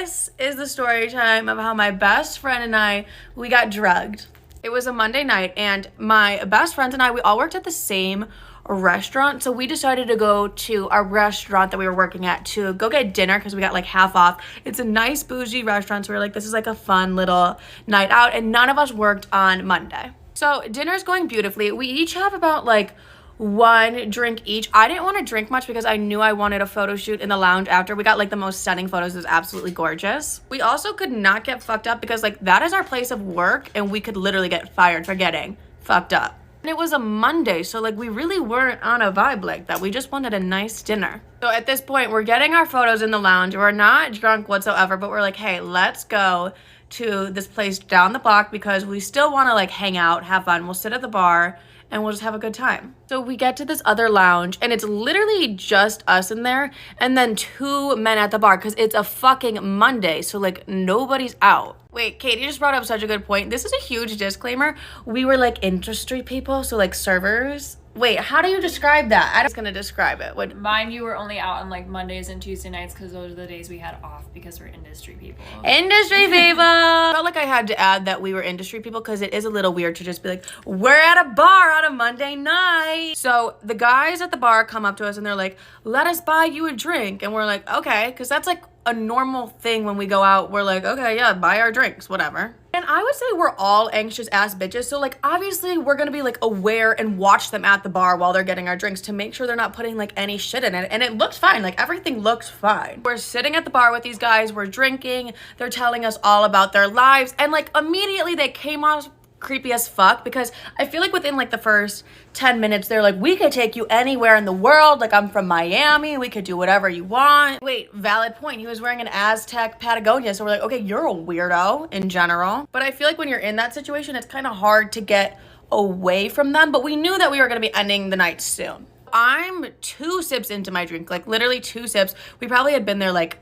this is the story time of how my best friend and I, we got drugged. It was a Monday night, and my best friends and I, we all worked at the same restaurant, so we decided to go to our restaurant that we were working at to go get dinner because we got like half off. It's a nice bougie restaurant, so we were like, this is like a fun little night out, and none of us worked on Monday. So dinner's going beautifully. We each have about like one drink each. I didn't want to drink much because I knew I wanted a photo shoot in the lounge after. We got like the most stunning photos. It was absolutely gorgeous. We also could not get fucked up because like that is our place of work, and we could literally get fired for getting fucked up. And it was a Monday, so like we really weren't on a vibe like that. We just wanted a nice dinner. So at this point, we're getting our photos in the lounge. We're not drunk whatsoever, but we're like, hey, let's go to this place down the block because we still want to like hang out, have fun. We'll sit at the bar and we'll just have a good time. So we get to this other lounge, and it's literally just us in there and then two men at the bar because it's a fucking Monday, so like nobody's out. Wait, Katie just brought up such a good point. This is a huge disclaimer. We were like industry people, so like servers. Wait, how do you describe that? I'm just gonna describe it. What? Mind you, we're only out on like Mondays and Tuesday nights because those are the days we had off because we're industry people. Industry people! I felt like I had to add that we were industry people because it is a little weird to just be like, we're at a bar on a Monday night. So the guys at the bar come up to us and they're like, let us buy you a drink. And we're like, okay, because that's like a normal thing when we go out. We're like, okay, yeah, buy our drinks, whatever. And I would say we're all anxious ass bitches. So like, obviously we're gonna be like aware and watch them at the bar while they're getting our drinks to make sure they're not putting like any shit in it. And it looks fine, like everything looks fine. We're sitting at the bar with these guys, we're drinking, they're telling us all about their lives. And like immediately they came off creepy as fuck because I feel like within like the first 10 minutes they're like, we could take you anywhere in the world, like I'm from Miami, we could do whatever you want. Wait, valid point, he was wearing an Aztec Patagonia, so we're like, okay, you're a weirdo in general. But I feel like when you're in that situation, it's kind of hard to get away from them, but we knew that we were going to be ending the night soon. I'm 2 sips into my drink, like literally 2 sips. We probably had been there like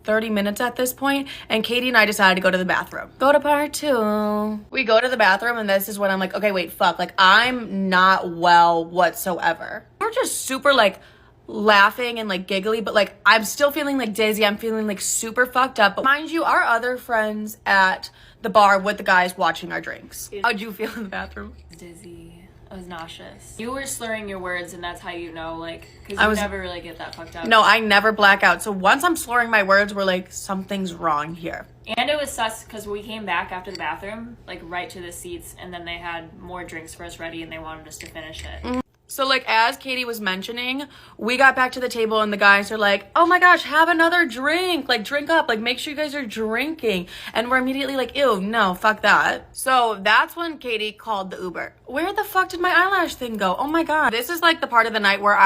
30 minutes at this point, and Katie and I decided to go to the bathroom. Go to part 2. We go to the bathroom, and this is when I'm like, okay, wait, fuck, like I'm not well whatsoever. We're just super like laughing and like giggly, but like I'm still feeling like dizzy. I'm feeling like super fucked up. But mind you, our other friends at the bar with the guys watching our drinks. How'd you feel in the bathroom? Dizzy. I was nauseous. You were slurring your words, and that's how you know, like, because you never really get that fucked up. No, I never black out. So once I'm slurring my words, we're like, something's wrong here. And it was sus because we came back after the bathroom, like right to the seats, and then they had more drinks for us ready, and they wanted us to finish it. So like as Katie was mentioning, we got back to the table and the guys are like, oh my gosh, have another drink, like drink up, like make sure you guys are drinking. And we're immediately like, ew, no, fuck that. So that's when Katie called the Uber. Where the fuck did my eyelash thing go? Oh my God. This is like the part of the night where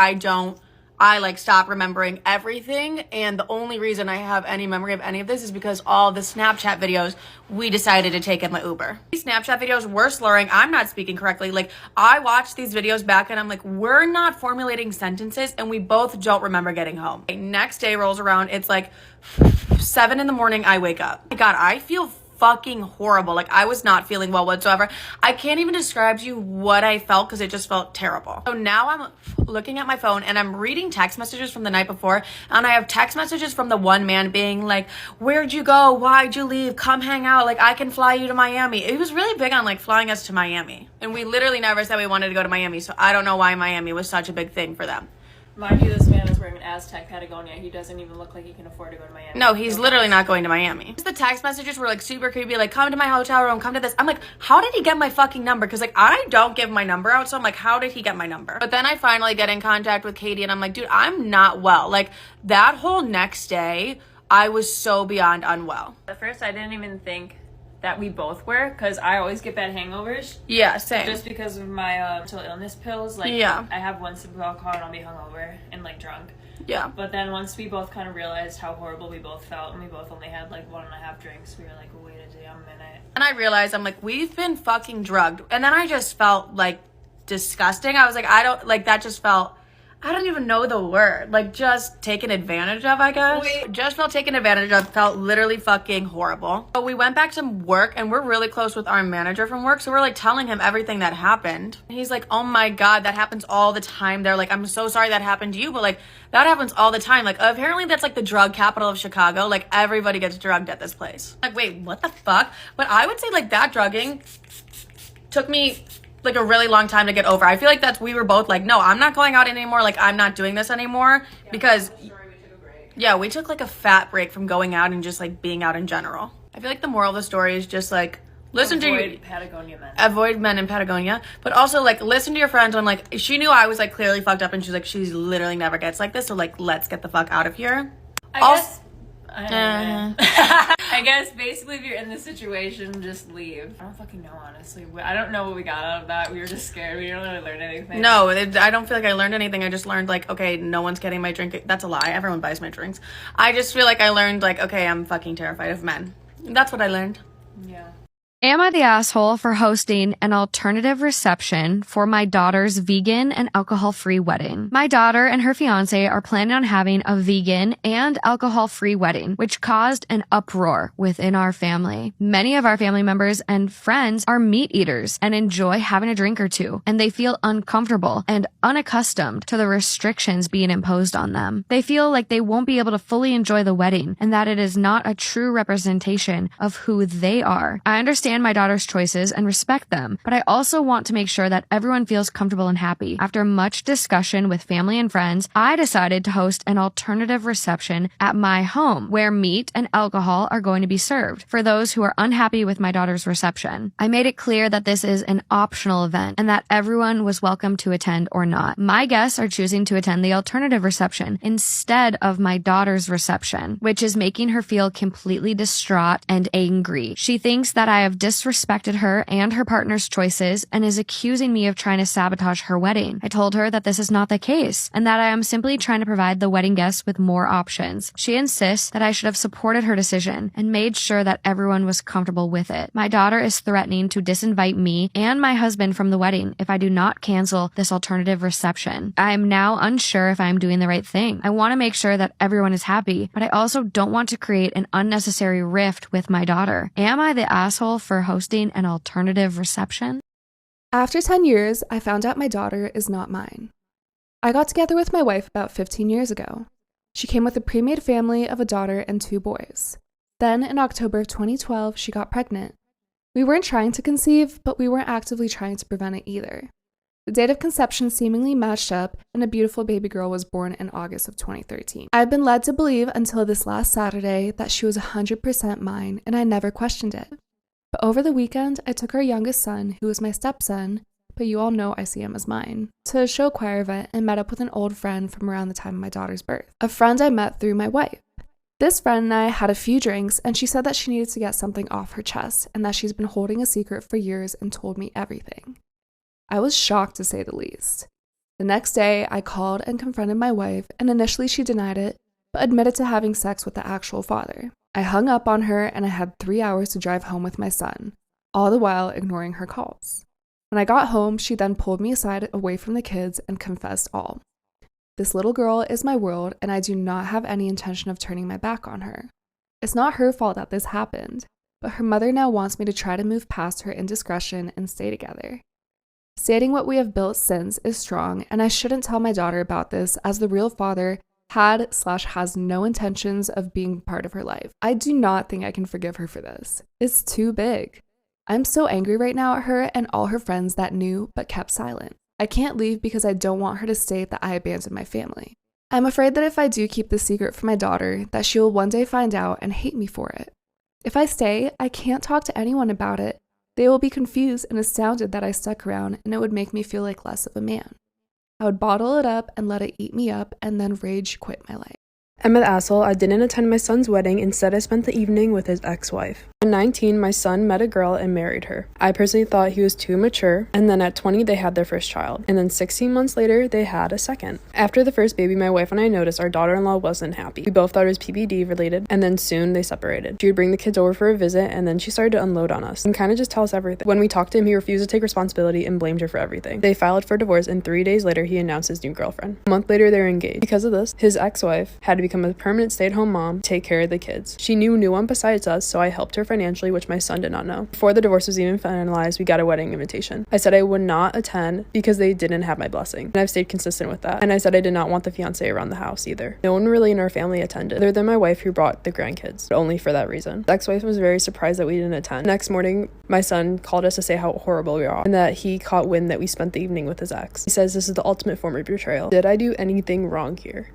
I like stop remembering everything, and the only reason I have any memory of any of this is because all the Snapchat videos we decided to take in the Uber. These Snapchat videos were slurring. I'm not speaking correctly. Like I watched these videos back and I'm like, we're not formulating sentences, and we both don't remember getting home. Next day rolls around. It's like 7 in the morning. I wake up. Oh my God, I feel fucking horrible. Like I was not feeling well whatsoever. I can't even describe to you what I felt because it just felt terrible. So now I'm looking at my phone and I'm reading text messages from the night before, and I have text messages from the one man being like, where'd you go? Why'd you leave? Come hang out. Like I can fly you to Miami. It was really big on like flying us to Miami. And we literally never said we wanted to go to Miami. So I don't know why Miami was such a big thing for them. Mind you, this man is wearing an Aztec Patagonia. He doesn't even look like he can afford to go to Miami. No, he's literally not going to Miami. The text messages were like super creepy, like come to my hotel room, come to this. I'm like, how did he get my fucking number? Because like I don't give my number out, so I'm like, how did he get my number? But then I finally get in contact with Katie and I'm like, dude, I'm not well. Like that whole next day, I was so beyond unwell. At first, I didn't even think that we both were, because I always get bad hangovers. Yeah, same. Just because of my mental illness pills. Like, yeah. I have 1 sip of alcohol and I'll be hungover and like drunk. Yeah. But then once we both kind of realized how horrible we both felt, and we both only had like 1.5 drinks, we were like, wait a damn minute. And I realized, I'm like, we've been fucking drugged. And then I just felt like disgusting. I was like, I don't, like that just felt, I don't even know the word. Like, just taken advantage of, I guess. Just felt taken advantage of. Felt literally fucking horrible. But we went back to work, and we're really close with our manager from work. So we're like telling him everything that happened. And he's like, oh my God, that happens all the time. They're like, I'm so sorry that happened to you. But like, that happens all the time. Like, apparently that's like the drug capital of Chicago. Like, everybody gets drugged at this place. Like, wait, what the fuck? But I would say like that drugging took me like a really long time to get over. I feel like we were both like, no, I'm not going out anymore. Like, I'm not doing this anymore because we took like a fat break from going out and just like being out in general. I feel like the moral of the story is just like avoid men in Patagonia, but also like listen to your friends when like she knew I was like clearly fucked up and she's like, she's literally never gets like this, so like let's get the fuck out of here. I guess basically if you're in this situation, just leave. I don't fucking know, honestly. I don't know what we got out of that. We were just scared. We didn't really learn anything. No, I don't feel like I learned anything. I just learned like, okay, no one's getting my drink. That's a lie. Everyone buys my drinks. I just feel like I learned like, okay, I'm fucking terrified of men. That's what I learned. Yeah. Am I the asshole for hosting an alternative reception for my daughter's vegan and alcohol-free wedding? My daughter and her fiance are planning on having a vegan and alcohol-free wedding, which caused an uproar within our family. Many of our family members and friends are meat eaters and enjoy having a drink or two, and they feel uncomfortable and unaccustomed to the restrictions being imposed on them. They feel like they won't be able to fully enjoy the wedding and that it is not a true representation of who they are. I understand my daughter's choices and respect them, but I also want to make sure that everyone feels comfortable and happy. After much discussion with family and friends, I decided to host an alternative reception at my home where meat and alcohol are going to be served for those who are unhappy with my daughter's reception. I made it clear that this is an optional event and that everyone was welcome to attend or not. My guests are choosing to attend the alternative reception instead of my daughter's reception, which is making her feel completely distraught and angry. She thinks that I have disrespected her and her partner's choices and is accusing me of trying to sabotage her wedding. I told her that this is not the case and that I am simply trying to provide the wedding guests with more options. She insists that I should have supported her decision and made sure that everyone was comfortable with it. My daughter is threatening to disinvite me and my husband from the wedding if I do not cancel this alternative reception. I am now unsure if I am doing the right thing. I want to make sure that everyone is happy, but I also don't want to create an unnecessary rift with my daughter. Am I the asshole for hosting an alternative reception? After 10 years, I found out my daughter is not mine. I got together with my wife about 15 years ago. She came with a pre-made family of a daughter and 2 boys. Then, in October of 2012, she got pregnant. We weren't trying to conceive, but we weren't actively trying to prevent it either. The date of conception seemingly matched up, and a beautiful baby girl was born in August of 2013. I've been led to believe until this last Saturday that she was 100% mine, and I never questioned it. But over the weekend, I took our youngest son, who was my stepson, but you all know I see him as mine, to a show choir event and met up with an old friend from around the time of my daughter's birth. A friend I met through my wife. This friend and I had a few drinks, and she said that she needed to get something off her chest and that she's been holding a secret for years and told me everything. I was shocked, to say the least. The next day, I called and confronted my wife, and initially she denied it, but admitted to having sex with the actual father. I hung up on her, and I had 3 hours to drive home with my son, all the while ignoring her calls. When I got home, she then pulled me aside away from the kids and confessed all. This little girl is my world, and I do not have any intention of turning my back on her. It's not her fault that this happened, but her mother now wants me to try to move past her indiscretion and stay together. Stating what we have built since is strong, and I shouldn't tell my daughter about this, as the real father has no intentions of being part of her life. I do not think I can forgive her for this. It's too big. I'm so angry right now at her and all her friends that knew but kept silent. I can't leave because I don't want her to state that I abandoned my family. I'm afraid that if I do keep this secret from my daughter, that she will one day find out and hate me for it. If I stay, I can't talk to anyone about it. They will be confused and astounded that I stuck around, and it would make me feel like less of a man. I would bottle it up and let it eat me up and then rage quit my life. I'm an asshole. I didn't attend my son's wedding. Instead, I spent the evening with his ex-wife. At 19, my son met a girl and married her. I personally thought he was too mature, and then at 20, they had their first child. And then 16 months later, they had a second. After the first baby, my wife and I noticed our daughter-in-law wasn't happy. We both thought it was PPD related, and then soon they separated. She would bring the kids over for a visit, and then she started to unload on us and kind of just tell us everything. When we talked to him, he refused to take responsibility and blamed her for everything. They filed for divorce, and 3 days later, he announced his new girlfriend. A month later, they were engaged. Because of this, his ex-wife had to become a permanent stay-at-home mom to take care of the kids. She knew no one besides us, so I helped her financially, which my son did not know. Before the divorce was even finalized, we got a wedding invitation. I said I would not attend because they didn't have my blessing, and I've stayed consistent with that. And I said I did not want the fiance around the house either. No one really in our family attended, other than my wife who brought the grandkids, but only for that reason. The ex-wife was very surprised that we didn't attend. Next morning, my son called us to say how horrible we are and that he caught wind that we spent the evening with his ex. He says this is the ultimate form of betrayal. Did I do anything wrong here?